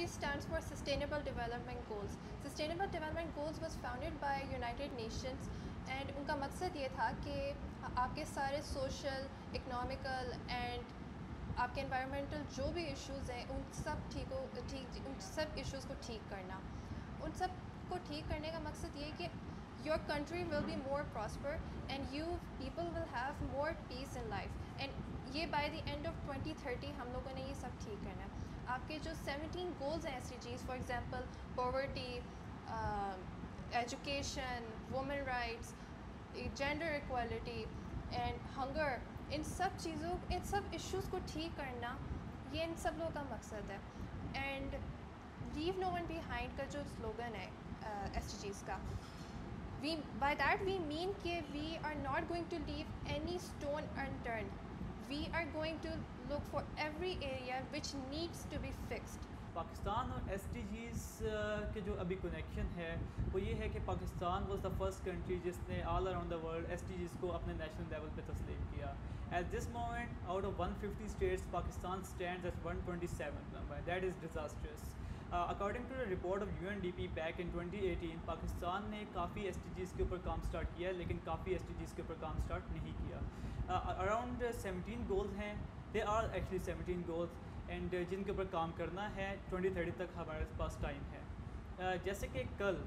SDG stands for Sustainable Development Goals. Sustainable Development Goals was founded by United Nations and उनका मकसद ये था कि आपके सारे सोशल, इकोनॉमिकल एंड आपके एनवायरमेंटल जो भी इश्यूज़ हैं उन सब इश्यूज़ को ठीक करना। उन सब को ठीक करने का मकसद ये है कि your country will be more prosper and you people will have more peace in life and ये बाय द एंड ऑफ 2030 हम लोगों ने ये सब ठीक करना है। आपके जो 17 गोल्स हैं SDGs, for example poverty, education, women rights, gender equality and hunger, इन सब इश्यूज़ को ठीक करना ये इन सब लोगों का मकसद है। And leave no one behind का जो स्लोगन है SDGs का, by that we mean कि we are not going to leave any stone unturned. We are going to look for every area which needs to be fixed. Pakistan और SDGs के जो अभी connection है वो ये है कि Pakistan was the first country जिसने all around the world SDGs को अपने नेशनल लेवल पे तस्लीम किया। At this moment out of 150 states Pakistan stands at 127 number. That is disasters. According to the report of UNDP back in 2018 Pakistan ने काफ़ी SDGs के ऊपर काम स्टार्ट किया लेकिन काफ़ी SDGs के ऊपर काम स्टार्ट नहीं किया। अराउंड 17 गोल्स हैं, they are actually 17 goals and जिनके ऊपर काम करना है 2030 तक हमारे पास टाइम है। जैसे कि कल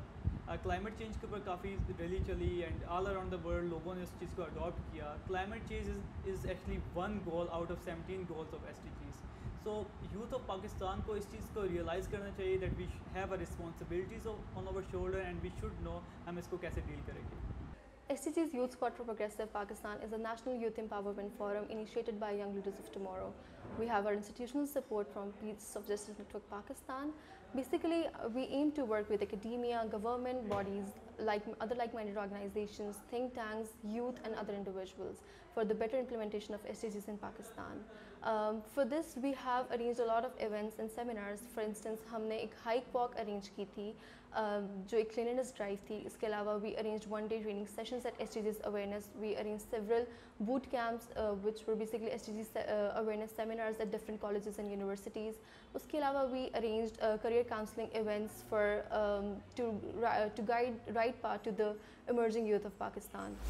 क्लाइमेट चेंज के ऊपर काफ़ी रैली चली and all around the world लोगों ने उस चीज़ को अडॉप्ट किया। Climate change is actually one goal out of 17 goals of SDGs। So youth of Pakistan को इस चीज़ को रियलाइज़ करना चाहिए that we have a responsibilities on our shoulder and we should know हम इसको कैसे डील करेंगे। SDGs Youth Squad for Progressive Pakistan is a national youth empowerment forum initiated by Young Leaders of Tomorrow. We have our institutional support from Peace of Justice Network Pakistan. Basically, we aim to work with academia, government bodies, other like-minded organizations, think tanks, youth and other individuals for the better implementation of SDGs in Pakistan. For this, we have arranged a lot of events and seminars. For instance, हमने एक hike walk arrange की थी जो एक cleanliness drive थी। इसके अलावा we arranged one-day training sessions at SDGs awareness. We arranged several boot camps which were basically SDGs awareness seminars at different colleges and universities. उसके अलावा we arranged career counseling events for to guide right path to the emerging youth of Pakistan.